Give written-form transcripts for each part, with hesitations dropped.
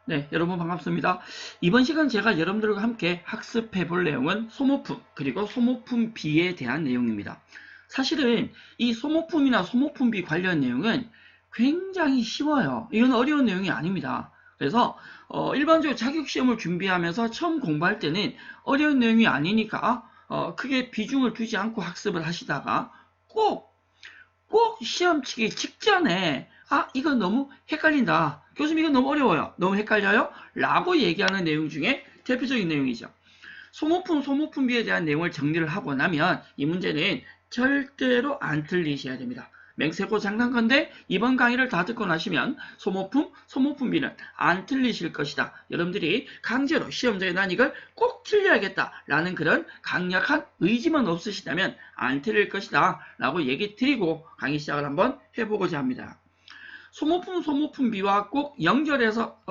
네, 여러분 반갑습니다. 이번 시간 제가 여러분들과 함께 학습해 볼 내용은 소모품, 그리고 소모품비에 대한 내용입니다. 사실은 이 소모품이나 소모품비 관련 내용은 굉장히 쉬워요. 이건 어려운 내용이 아닙니다. 그래서 일반적으로 자격시험을 준비하면서 처음 공부할 때는 어려운 내용이 아니니까 크게 비중을 두지 않고 학습을 하시다가 꼭 시험 치기 직전에 이건 너무 헷갈린다. 교수님 이건 너무 어려워요. 너무 헷갈려요? 라고 얘기하는 내용 중에 대표적인 내용이죠. 소모품비에 대한 내용을 정리를 하고 나면 이 문제는 절대로 안 틀리셔야 됩니다. 맹세코 장난건데 이번 강의를 다 듣고 나시면 소모품비는 안 틀리실 것이다. 여러분들이 강제로 시험장에 난 이걸 꼭 틀려야겠다라는 그런 강력한 의지만 없으시다면 안 틀릴 것이다 라고 얘기 드리고 강의 시작을 한번 해보고자 합니다. 소모품비와 꼭 연결해서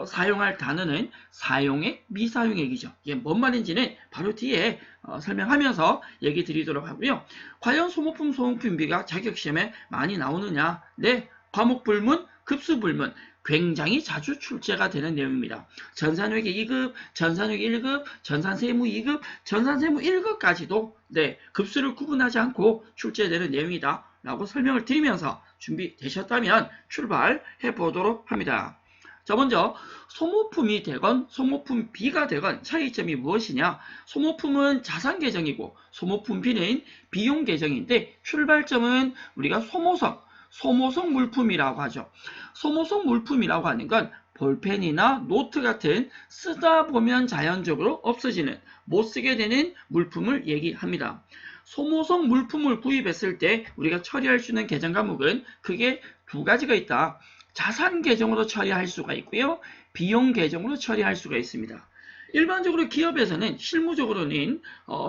사용할 단어는 사용액, 미사용액이죠. 이게 뭔 말인지는 바로 뒤에 설명하면서 얘기 드리도록 하고요. 과연 소모품비가 자격시험에 많이 나오느냐? 네, 과목불문, 급수불문 굉장히 자주 출제가 되는 내용입니다. 전산회계 2급, 전산회계 1급, 전산세무 2급, 전산세무 1급까지도 네, 급수를 구분하지 않고 출제되는 내용이다 라고 설명을 드리면서 준비되셨다면 출발해 보도록 합니다. 자, 먼저 소모품이 되건 소모품비가 되건 차이점이 무엇이냐? 소모품은 자산 계정이고 소모품비는 비용 계정인데 출발점은 우리가 소모성 물품이라고 하죠. 소모성 물품이라고 하는 건 볼펜이나 노트 같은 쓰다 보면 자연적으로 없어지는, 못 쓰게 되는 물품을 얘기합니다. 소모성 물품을 구입했을 때 우리가 처리할 수 있는 계정 과목은 크게 두 가지가 있다. 자산 계정으로 처리할 수가 있고요. 비용 계정으로 처리할 수가 있습니다. 일반적으로 기업에서는 실무적으로는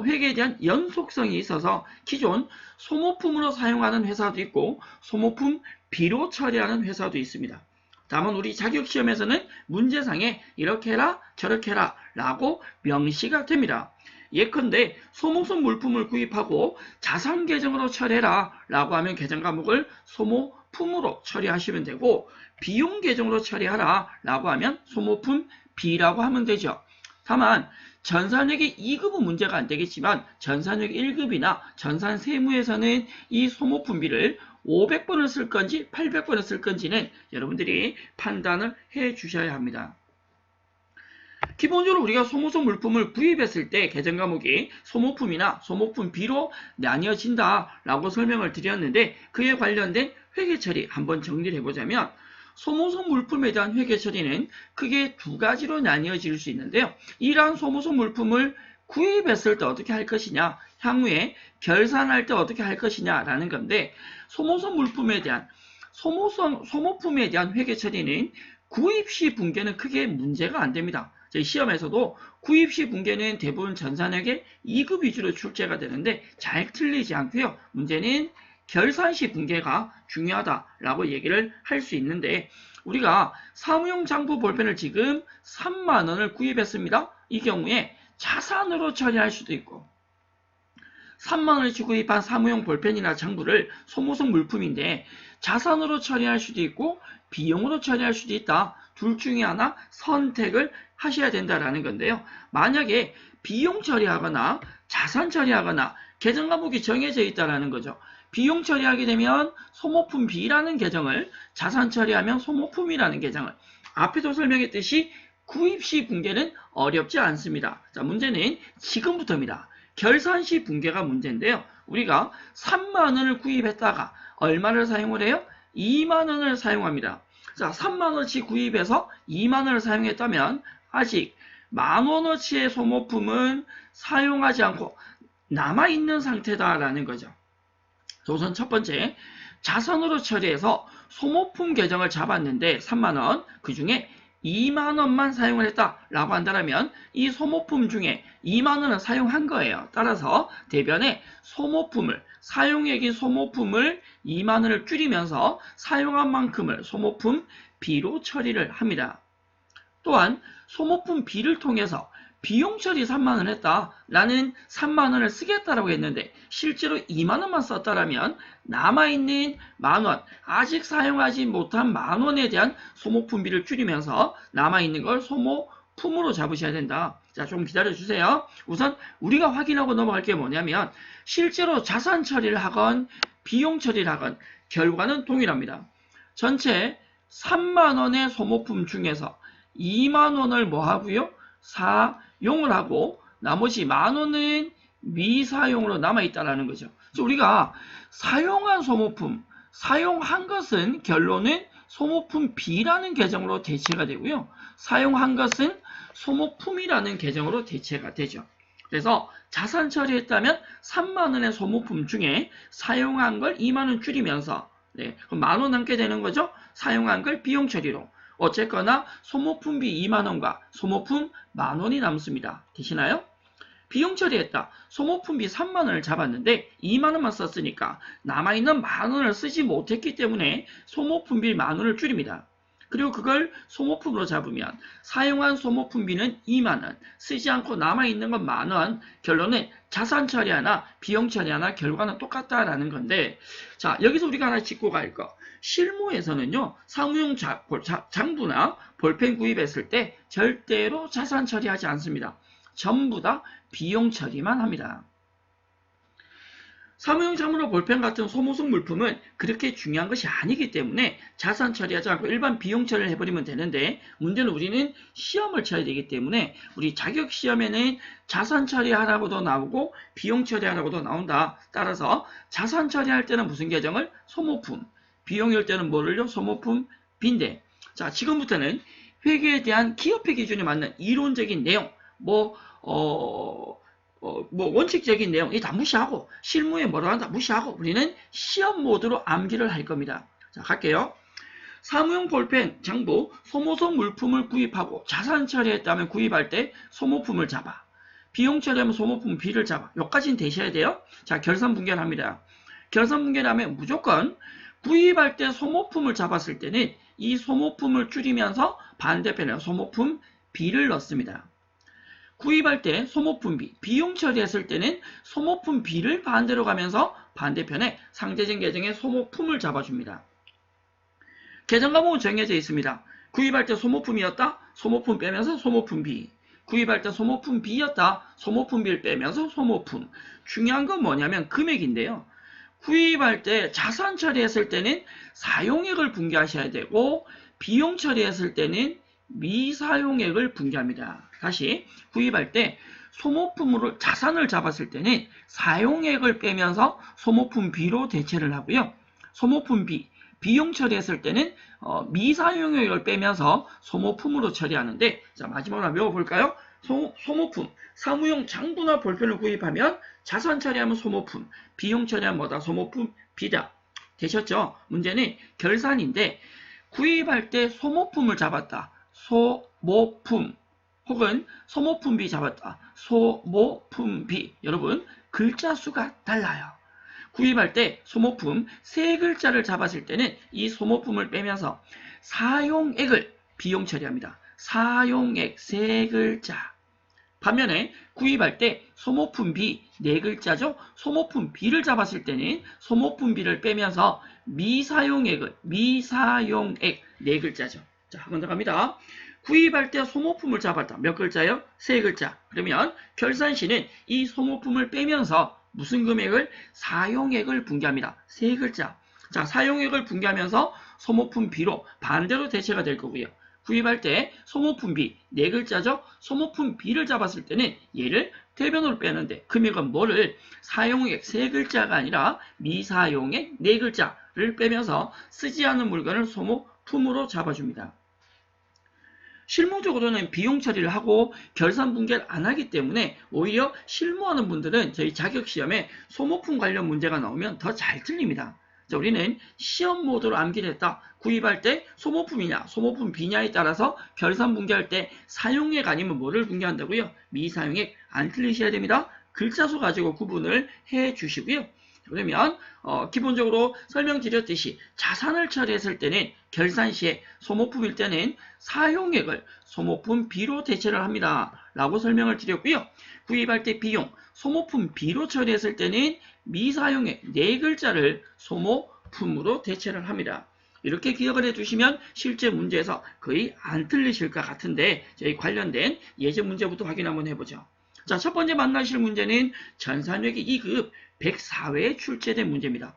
회계에 대한 연속성이 있어서 기존 소모품으로 사용하는 회사도 있고 소모품 비로 처리하는 회사도 있습니다. 다만 우리 자격시험에서는 문제상에 이렇게 해라 저렇게 해라 라고 명시가 됩니다. 예컨대 소모성 물품을 구입하고 자산 계정으로 처리해라 라고 하면 계정 과목을 소모품으로 처리하시면 되고 비용 계정으로 처리하라 라고 하면 소모품 B라고 하면 되죠. 다만 전산회계 2급은 문제가 안 되겠지만 전산회계 1급이나 전산세무에서는 이 소모품비를 500번을 쓸 건지 800번을 쓸 건지는 여러분들이 판단을 해 주셔야 합니다. 기본적으로 우리가 소모성 물품을 구입했을 때 계정 과목이 소모품이나 소모품비로 나뉘어진다라고 설명을 드렸는데 그에 관련된 회계 처리 한번 정리를 해보자면 소모성 물품에 대한 회계 처리는 크게 두 가지로 나뉘어질 수 있는데요. 이러한 소모성 물품을 구입했을 때 어떻게 할 것이냐, 향후에 결산할 때 어떻게 할 것이냐라는 건데 소모품에 대한 회계 처리는 구입 시 분계는 크게 문제가 안 됩니다. 저희 시험에서도 구입 시 분계는 대부분 전산회계 2급 위주로 출제가 되는데 잘 틀리지 않고요. 문제는 결산 시 분계가 중요하다라고 얘기를 할 수 있는데 우리가 사무용 장부 볼펜을 지금 3만원을 구입했습니다. 이 경우에 자산으로 처리할 수도 있고 3만원어치 구입한 사무용 볼펜이나 장부를 소모성 물품인데 자산으로 처리할 수도 있고 비용으로 처리할 수도 있다. 둘 중에 하나 선택을 하셔야 된다라는 건데요. 만약에 비용 처리하거나 자산 처리하거나 계정 과목이 정해져 있다라는 거죠. 비용 처리하게 되면 소모품 B라는 계정을, 자산 처리하면 소모품이라는 계정을. 앞에도 설명했듯이 구입 시 분계는 어렵지 않습니다. 자, 문제는 지금부터입니다. 결산 시 분계가 문제인데요. 우리가 3만원을 구입했다가 얼마를 사용을 해요? 2만원을 사용합니다. 자, 3만원어치 구입해서 2만원을 사용했다면 아직 만원어치의 소모품은 사용하지 않고 남아있는 상태다라는 거죠. 우선 첫 번째, 자산으로 처리해서 소모품 계정을 잡았는데 3만원, 그 중에 2만원만 사용을 했다라고 한다면 이 소모품 중에 2만원은 사용한 거예요. 따라서 대변에 사용액인 소모품을 2만원을 줄이면서 사용한 만큼을 소모품 B로 처리를 합니다. 또한 소모품 B를 통해서 비용 처리 3만원 했다. 나는 3만원을 쓰겠다라고 했는데 실제로 2만원만 썼다라면 남아있는 만원, 아직 사용하지 못한 만원에 대한 소모품비를 줄이면서 남아있는 걸 소모품으로 잡으셔야 된다. 자, 좀 기다려주세요. 우선 우리가 확인하고 넘어갈 게 뭐냐면 실제로 자산 처리를 하건 비용 처리를 하건 결과는 동일합니다. 전체 3만원의 소모품 중에서 2만원을 뭐 하고요? 사용을 하고 나머지 만원은 미사용으로 남아있다라는 거죠. 그래서 우리가 사용한 소모품, 사용한 것은 결론은 소모품 B라는 계정으로 대체가 되고요. 사용한 것은 소모품이라는 계정으로 대체가 되죠. 그래서 자산 처리했다면 3만원의 소모품 중에 사용한 걸 2만원 줄이면서 그럼 만원 남게 되는 거죠. 사용한 걸 비용 처리로. 어쨌거나 소모품비 2만원과 소모품 만원이 남습니다. 되시나요? 비용 처리했다. 소모품비 3만원을 잡았는데 2만원만 썼으니까 남아있는 만원을 쓰지 못했기 때문에 소모품비 만원을 줄입니다. 그리고 그걸 소모품으로 잡으면 사용한 소모품비는 2만원, 쓰지 않고 남아있는 건 만원, 결론은 자산 처리 하나, 비용 처리 하나, 결과는 똑같다라는 건데, 자, 여기서 우리가 하나 짚고 갈 거. 실무에서는요, 사무용 장부나 볼펜 구입했을 때 절대로 자산 처리하지 않습니다. 전부 다 비용 처리만 합니다. 사무용 장부나 볼펜 같은 소모성 물품은 그렇게 중요한 것이 아니기 때문에 자산 처리하지 않고 일반 비용 처리를 해버리면 되는데 문제는 우리는 시험을 쳐야 되기 때문에 우리 자격시험에는 자산 처리하라고도 나오고 비용 처리하라고도 나온다. 따라서 자산 처리할 때는 무슨 계정을? 소모품. 비용일 때는 뭐를요? 소모품 B인데 자 지금부터는 회계에 대한 기업회 기준에 맞는 이론적인 내용 원칙적인 내용 이 다 무시하고 실무에 뭐라고 한다 무시하고 우리는 시험 모드로 암기를 할 겁니다. 자 갈게요. 사무용 볼펜, 장부, 소모성 물품을 구입하고 자산 처리했다면 구입할 때 소모품을 잡아. 비용 처리하면 소모품 B를 잡아. 여기까지는 되셔야 돼요. 자 결산분결합니다. 결산분결하면 무조건 구입할 때 소모품을 잡았을 때는 이 소모품을 줄이면서 반대편에 소모품 B를 넣습니다. 구입할 때 소모품 B, 비용 처리했을 때는 소모품 B를 반대로 가면서 반대편에 상대적 계정의 소모품을 잡아줍니다. 계정 과목은 정해져 있습니다. 구입할 때 소모품이었다, 소모품 빼면서 소모품 B. 구입할 때 소모품 B였다, 소모품 B를 빼면서 소모품. 중요한 건 뭐냐면 금액인데요. 구입할 때 자산 처리했을 때는 사용액을 분기하셔야 되고 비용 처리했을 때는 미사용액을 분기합니다. 다시 구입할 때 소모품으로 자산을 잡았을 때는 사용액을 빼면서 소모품 B로 대체를 하고요. 소모품 B, 비용 처리했을 때는 미사용액을 빼면서 소모품으로 처리하는데 자 마지막으로 한번 외워볼까요? 소모품, 사무용 장부나 볼펜을 구입하면 자산 처리하면 소모품, 비용 처리하면 뭐다? 소모품 B다. 되셨죠? 문제는 결산인데 구입할 때 소모품을 잡았다. 소모품 혹은 소모품 B 잡았다. 소모품 B. 여러분 글자 수가 달라요. 구입할 때 소모품 세 글자를 잡았을 때는 이 소모품을 빼면서 사용액을 비용 처리합니다. 사용액 세 글자. 반면에 구입할 때 소모품 B 네 글자죠. 소모품 B를 잡았을 때는 소모품 B를 빼면서 미사용액을 미사용액 네 글자죠. 자, 한 번 더 갑니다. 구입할 때 소모품을 잡았다. 몇 글자요? 세 글자. 그러면 결산시는 이 소모품을 빼면서 무슨 금액을? 사용액을 분기합니다. 세 글자. 자, 사용액을 분기하면서 소모품 B로 반대로 대체가 될 거고요. 구입할 때 소모품 B 네 글자죠. 소모품 B를 잡았을 때는 얘를 대변으로 빼는데 금액은 뭐를? 사용액 세 글자가 아니라 미사용액 네 글자를 빼면서 쓰지 않는 물건을 소모품으로 잡아줍니다. 실무적으로는 비용 처리를 하고 결산 분개를 안 하기 때문에 오히려 실무하는 분들은 저희 자격시험에 소모품 관련 문제가 나오면 더 잘 틀립니다. 자, 우리는 시험 모드로 암기를 했다. 구입할 때 소모품이냐 소모품 B냐에 따라서 결산 분개할 때 사용액 아니면 뭐를 분개한다고요? 미사용액 안 틀리셔야 됩니다. 글자 수 가지고 구분을 해 주시고요. 그러면 기본적으로 설명드렸듯이 자산을 처리했을 때는 결산 시에 소모품일 때는 사용액을 소모품 B로 대체를 합니다. 라고 설명을 드렸고요. 구입할 때 비용, 소모품 B로 처리했을 때는 미사용액 4글자를 소모품으로 대체를 합니다. 이렇게 기억을 해두시면 실제 문제에서 거의 안 틀리실 것 같은데 저희 관련된 예제 문제부터 확인 한번 해보죠. 자, 첫 번째 만나실 문제는 전산회계 2급 104회에 출제된 문제입니다.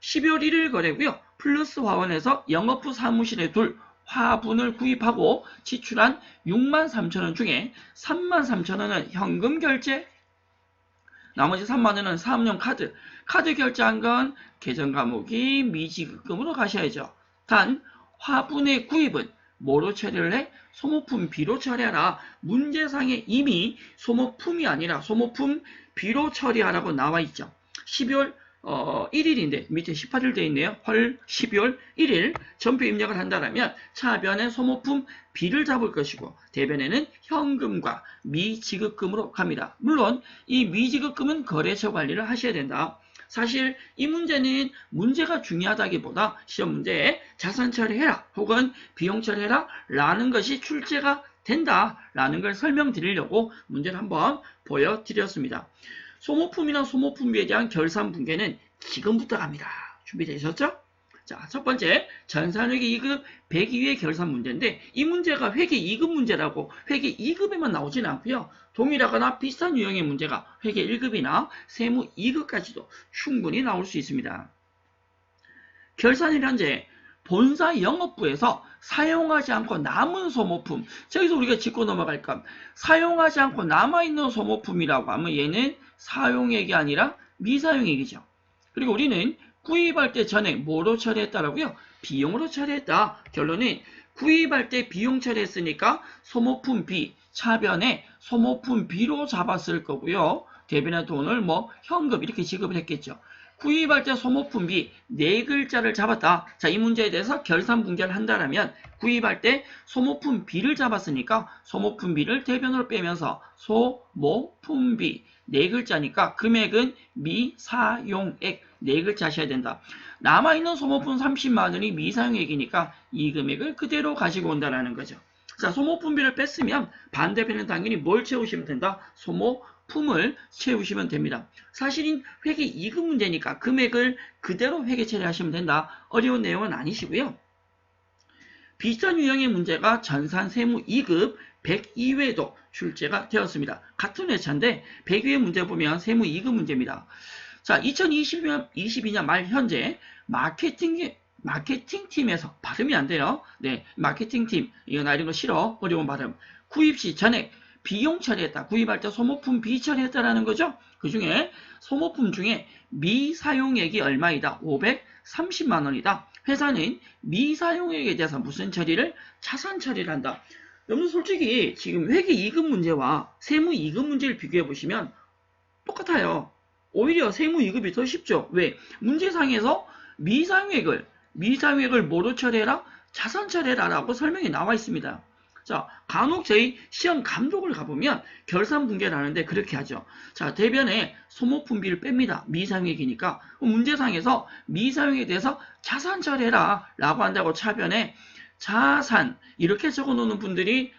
12월 1일 거래고요. 플러스 화원에서 영업부 사무실에 둘 화분을 구입하고 지출한 63,000원 중에 33,000원은 현금 결제, 나머지 3만원은 사업용 카드 결제한 건 계정 과목이 미지급금으로 가셔야죠. 단 화분의 구입은 뭐로 처리를 해? 소모품 B로 처리하라. 문제상에 이미 소모품이 아니라 소모품 B로 처리하라고 나와 있죠. 12월 1일인데 밑에 18일 되어 있네요. 헐 12월 1일 전표 입력을 한다면 차변에 소모품 B를 잡을 것이고 대변에는 현금과 미지급금으로 갑니다. 물론 이 미지급금은 거래처 관리를 하셔야 된다. 사실 이 문제는 문제가 중요하다기보다 시험 문제에 자산 처리해라 혹은 비용 처리해라 라는 것이 출제가 된다라는 걸 설명드리려고 문제를 한번 보여드렸습니다. 소모품이나 소모품비에 대한 결산 분계는 지금부터 갑니다. 준비되셨죠? 자, 첫 번째 전산회계 2급 102회 결산 문제인데 이 문제가 회계 2급 문제라고 회계 2급에만 나오지는 않고요. 동일하거나 비슷한 유형의 문제가 회계 1급이나 세무 2급까지도 충분히 나올 수 있습니다. 결산일 현재 본사 영업부에서 사용하지 않고 남은 소모품, 저기서 우리가 짚고 넘어갈 건 사용하지 않고 남아있는 소모품이라고 하면 얘는 사용액이 아니라 미사용액이죠. 그리고 우리는 구입할 때 전에 뭐로 처리했다라고요? 비용으로 처리했다. 결론은 구입할 때 비용 처리했으니까 소모품 B, 차변에 소모품 B로 잡았을 거고요. 대변의 돈을 현금 이렇게 지급을 했겠죠. 구입할 때 소모품 B 4글자를 잡았다. 자, 이 문제에 대해서 결산 분계를 한다면 구입할 때 소모품 B를 잡았으니까 소모품 B를 대변으로 빼면서 소모품 B 4글자니까 금액은 미사용액 4글자 하셔야 된다. 남아있는 소모품 30만원이 미사용액이니까 이 금액을 그대로 가지고 온다는 거죠. 자, 소모품비를 뺐으면 반대편은 당연히 뭘 채우시면 된다? 소모품을 채우시면 됩니다. 사실은 회계 2급 문제니까 금액을 그대로 회계 처리하시면 된다. 어려운 내용은 아니시고요. 비슷한 유형의 문제가 전산 세무 2급 102회도 출제가 되었습니다. 같은 회차인데 102회 문제 보면 세무 2급 문제입니다. 자, 2022년 말 현재 마케팅팀에서 발음이 안 돼요. 네, 마케팅팀 이거 나 이런 거 싫어. 어려운 발음. 구입 시 전액 비용 처리했다. 구입할 때 소모품 B 처리했다라는 거죠. 그 중에 소모품 중에 미사용액이 얼마이다? 530만 원이다. 회사는 미사용액에 대해서 무슨 처리를? 자산 처리를 한다. 여러분 솔직히 지금 회계 2급 문제와 세무 2급 문제를 비교해 보시면 똑같아요. 오히려 세무 2급이 더 쉽죠. 왜? 문제상에서 미사용액을 뭐로 처리해라? 자산 처리해라 라고 설명이 나와 있습니다. 자, 간혹 저희 시험 감독을 가보면 결산 분계를 하는데 그렇게 하죠. 자, 대변에 소모품비를 뺍니다. 미사용액이니까. 문제상에서 미사용액에 대해서 자산 처리해라 라고 한다고 차변에 자산 이렇게 적어놓는 분들이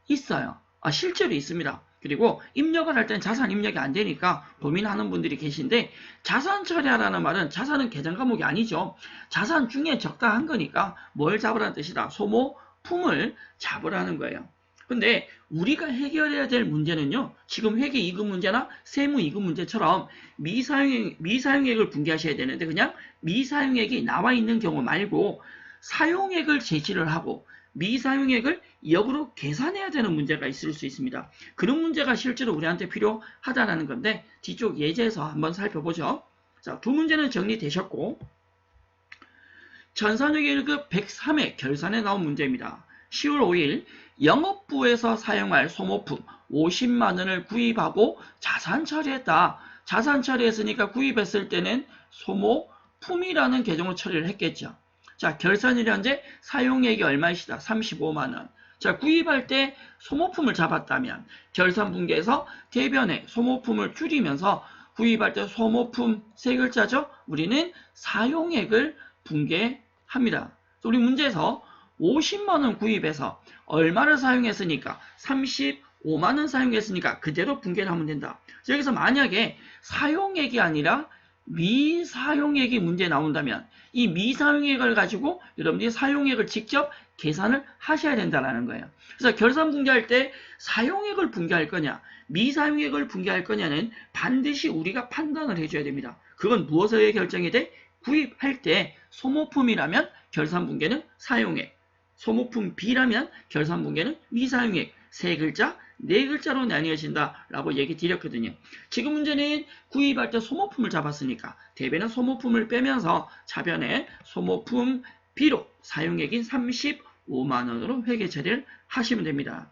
있어요. 실제로 있습니다. 그리고 입력을 할 땐 자산 입력이 안 되니까 고민하는 분들이 계신데 자산 처리하라는 말은 자산은 계정 과목이 아니죠. 자산 중에 적당한 거니까 뭘 잡으라는 뜻이다. 소모품을 잡으라는 거예요. 근데 우리가 해결해야 될 문제는요. 지금 회계 2급 문제나 세무 2급 문제처럼 미사용액을 분개하셔야 되는데 그냥 미사용액이 나와 있는 경우 말고 사용액을 제시를 하고 미사용액을 역으로 계산해야 되는 문제가 있을 수 있습니다. 그런 문제가 실제로 우리한테 필요하다는 건데 뒤쪽 예제에서 한번 살펴보죠. 자, 두 문제는 정리되셨고 전산회계 1급 103회 결산에 나온 문제입니다. 10월 5일 영업부에서 사용할 소모품 50만원을 구입하고 자산 처리했다. 자산 처리했으니까 구입했을 때는 소모품이라는 계정으로 처리를 했겠죠. 자, 결산일 현재 사용액이 얼마이시다? 35만원. 자, 구입할 때 소모품을 잡았다면 결산 분계에서 대변에 소모품을 줄이면서 구입할 때 소모품 세 글자죠. 우리는 사용액을 분개합니다. 우리 문제에서 50만원 구입해서 얼마를 사용했으니까 35만원 사용했으니까 그대로 분개를 하면 된다. 여기서 만약에 사용액이 아니라 미사용액이 문제 나온다면 이 미사용액을 가지고 여러분들이 사용액을 직접 계산을 하셔야 된다는 거예요. 그래서 결산 분개할 때 사용액을 분개할 거냐 미사용액을 분개할 거냐는 반드시 우리가 판단을 해줘야 됩니다. 그건 무엇에 결정이 돼? 구입할 때 소모품이라면 결산 분개는 사용액, 소모품 B라면 결산 분개는 미사용액, 세 글자, 네 글자로 나뉘어진다라고 얘기 드렸거든요. 지금 문제는 구입할 때 소모품을 잡았으니까 대변의 소모품을 빼면서 차변에 소모품 B로 사용액인 35만원으로 회계 처리를 하시면 됩니다.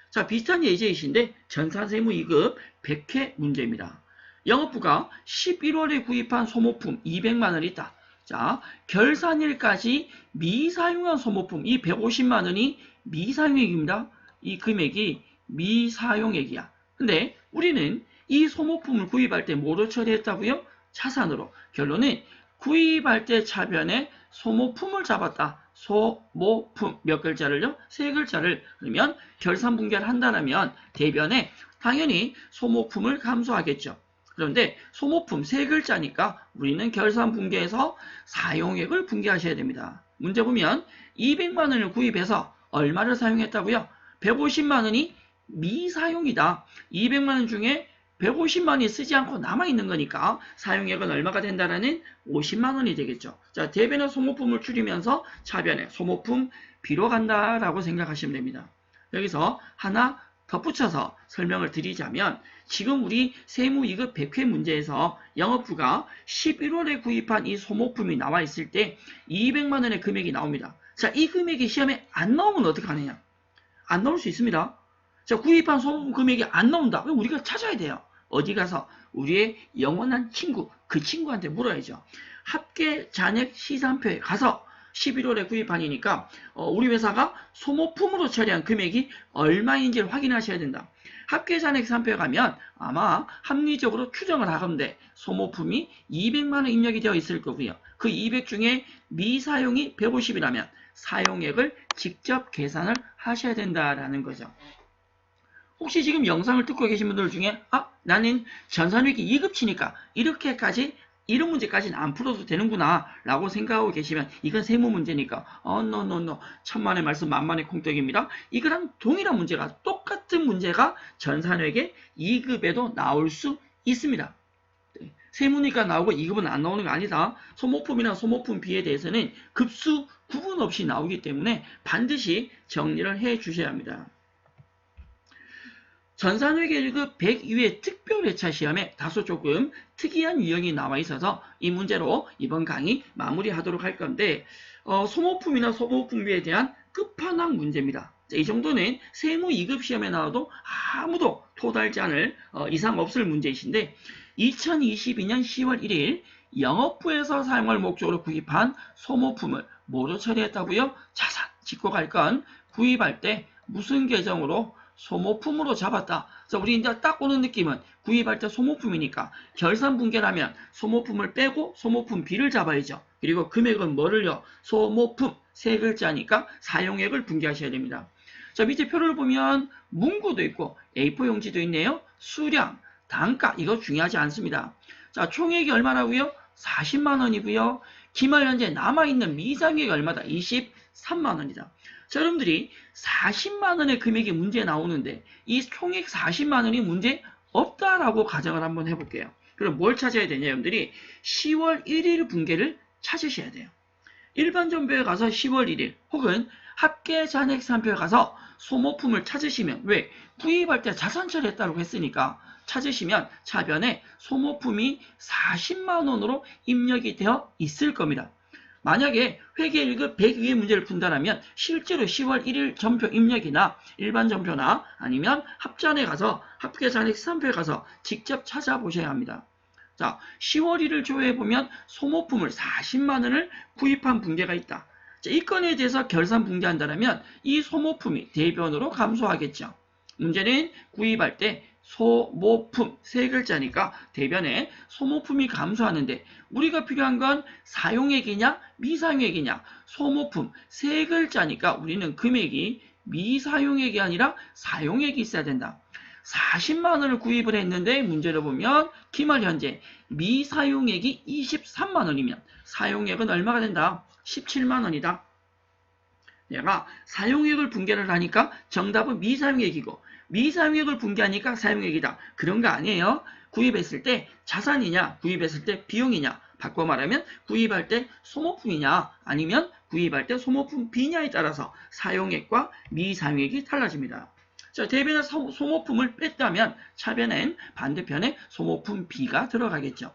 자, 비슷한 예제이신데 전산세무 2급 100회 문제입니다. 영업부가 11월에 구입한 소모품 200만원이 있다. 자, 결산일까지 미사용한 소모품 이 150만원이 미사용액입니다. 이 금액이 미사용액이야. 근데 우리는 이 소모품을 구입할 때 뭐로 처리했다고요? 차산으로. 결론은 구입할 때 차변에 소모품을 잡았다. 소모품 몇 글자를요? 세 글자를. 그러면 결산 분개를 한다면 대변에 당연히 소모품을 감소하겠죠. 그런데 소모품 세 글자니까 우리는 결산 분개에서 사용액을 분개하셔야 됩니다. 문제 보면 200만원을 구입해서 얼마를 사용했다고요? 150만원이 미사용이다. 200만원 중에 150만원이 쓰지 않고 남아있는 거니까 사용액은 얼마가 된다라는 50만원이 되겠죠. 자, 대변의 소모품을 줄이면서 차변에 소모품 B로 간다라고 생각하시면 됩니다. 여기서 하나 덧붙여서 설명을 드리자면 지금 우리 세무 2급 100회 문제에서 영업부가 11월에 구입한 이 소모품이 나와 있을 때 200만원의 금액이 나옵니다. 자, 이 금액이 시험에 안 나오면 어떡하느냐? 안 나올 수 있습니다. 자, 구입한 소모품 금액이 안 나온다. 그럼 우리가 찾아야 돼요. 어디 가서 우리의 영원한 친구, 그 친구한테 물어야죠. 합계 잔액 시산표에 가서 11월에 구입하니까 우리 회사가 소모품으로 처리한 금액이 얼마인지를 확인하셔야 된다. 합계 잔액 시산표에 가면 아마 합리적으로 추정을 하건대 소모품이 200만원 입력이 되어 있을 거고요. 그 200 중에 미사용이 150이라면 사용액을 직접 계산을 하셔야 된다라는 거죠. 혹시 지금 영상을 듣고 계신 분들 중에 나는 전산회계 2급치니까 이렇게까지 이런 문제까지는 안 풀어도 되는구나 라고 생각하고 계시면 이건 세무 문제니까 no. 천만의 말씀 만만의 콩떡입니다. 이거랑 동일한 문제가 똑같은 문제가 전산회계 2급에도 나올 수 있습니다. 세무니까 나오고 2급은 안 나오는 거 아니다. 소모품이나 소모품 B에 대해서는 급수 구분 없이 나오기 때문에 반드시 정리를 해 주셔야 합니다. 전산회계 1급 102회 특별회차 시험에 다소 조금 특이한 유형이 나와 있어서 이 문제로 이번 강의 마무리하도록 할 건데 소모품이나 소모품비에 대한 끝판왕 문제입니다. 이 정도는 세무 2급 시험에 나와도 아무도 토달지 않을 이상 없을 문제이신데 2022년 10월 1일 영업부에서 사용할 목적으로 구입한 소모품을 뭐로 처리했다고요? 자산, 짚고 갈 건 구입할 때 무슨 계정으로 소모품으로 잡았다. 자, 우리 이제 딱 오는 느낌은 구입할 때 소모품이니까 결산 분개라면 소모품을 빼고 소모품 B를 잡아야죠. 그리고 금액은 뭐를요? 소모품 세 글자니까 사용액을 분개하셔야 됩니다. 자, 밑에 표를 보면 문구도 있고 A4 용지도 있네요. 수량, 단가 이거 중요하지 않습니다. 자, 총액이 얼마라고요? 40만원이고요. 기말 현재 남아있는 미사용액이 얼마다? 23만원이다. 자, 여러분들이 40만원의 금액이 문제 나오는데 이 총액 40만원이 문제 없다라고 가정을 한번 해볼게요. 그럼 뭘 찾아야 되냐 여러분들이 10월 1일 분개를 찾으셔야 돼요. 일반 전표에 가서 10월 1일 혹은 합계 잔액 산표에 가서 소모품을 찾으시면 왜? 구입할 때 자산 처리했다고 했으니까 찾으시면 차변에 소모품이 40만원으로 입력이 되어 있을 겁니다. 만약에 회계 1급 102의 문제를 푼다면 실제로 10월 1일 전표 입력이나 일반 전표나 아니면 합잔에 가서 합계 잔액 시산표에 가서 직접 찾아보셔야 합니다. 자, 10월 1일 조회해 보면 소모품을 40만원을 구입한 분개가 있다. 자, 이 건에 대해서 결산 분개한다면 이 소모품이 대변으로 감소하겠죠. 문제는 구입할 때 소모품 세 글자니까 대변에 소모품이 감소하는데 우리가 필요한 건 사용액이냐 미사용액이냐. 소모품 세 글자니까 우리는 금액이 미사용액이 아니라 사용액이 있어야 된다. 40만 원을 구입을 했는데 문제를 보면 기말 현재 미사용액이 23만 원이면 사용액은 얼마가 된다? 17만 원이다. 내가 사용액을 분개를 하니까 정답은 미사용액이고 미사용액을 분개하니까 사용액이다. 그런 거 아니에요. 구입했을 때 자산이냐 구입했을 때 비용이냐. 바꿔 말하면 구입할 때 소모품이냐 아니면 구입할 때 소모품 B냐에 따라서 사용액과 미사용액이 달라집니다. 자, 대변에 소모품을 뺐다면 차변엔 반대편에 소모품 B가 들어가겠죠.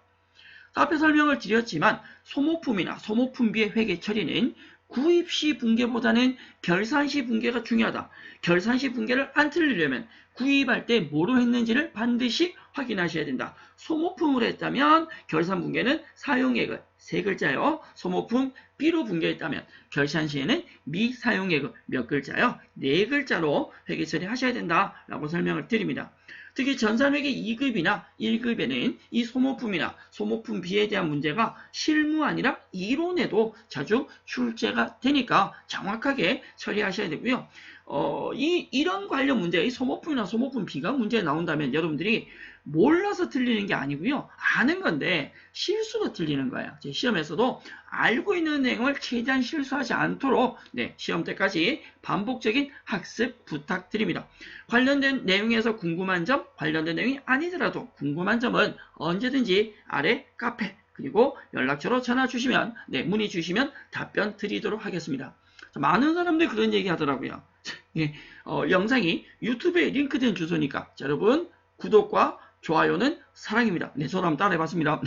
앞에 설명을 드렸지만 소모품이나 소모품 B의 회계 처리는 구입 시 분개보다는 결산 시 분개가 중요하다. 결산 시 분개를 안 틀리려면 구입할 때 뭐로 했는지를 반드시 확인하셔야 된다. 소모품으로 했다면 결산 분개는 사용액을 세 글자요. 소모품 B로 분개했다면 결산 시에는 미사용액을 몇 글자요? 네 글자로 회계 처리하셔야 된다라고 설명을 드립니다. 특히 전산회계 2급이나 1급에는 이 소모품이나 소모품 B에 대한 문제가 실무 아니라 이론에도 자주 출제가 되니까 정확하게 처리하셔야 되고요. 이런 관련 문제, 이 소모품이나 소모품 B가 문제에 나온다면 여러분들이 몰라서 틀리는 게 아니고요. 아는 건데 실수로 틀리는 거예요. 제 시험에서도 알고 있는 내용을 최대한 실수하지 않도록 시험 때까지 반복적인 학습 부탁드립니다. 관련된 내용에서 궁금한 점, 관련된 내용이 아니더라도 궁금한 점은 언제든지 아래 카페 그리고 연락처로 전화 주시면 문의 주시면 답변 드리도록 하겠습니다. 많은 사람들이 그런 얘기 하더라고요. 영상이 유튜브에 링크된 주소니까 여러분 구독과 좋아요는 사랑입니다. 저도 한번 따라해봤습니다.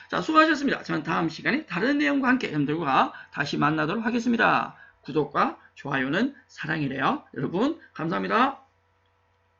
자, 수고하셨습니다. 저는 다음 시간에 다른 내용과 함께 여러분들과 다시 만나도록 하겠습니다. 구독과 좋아요는 사랑이래요. 여러분 감사합니다.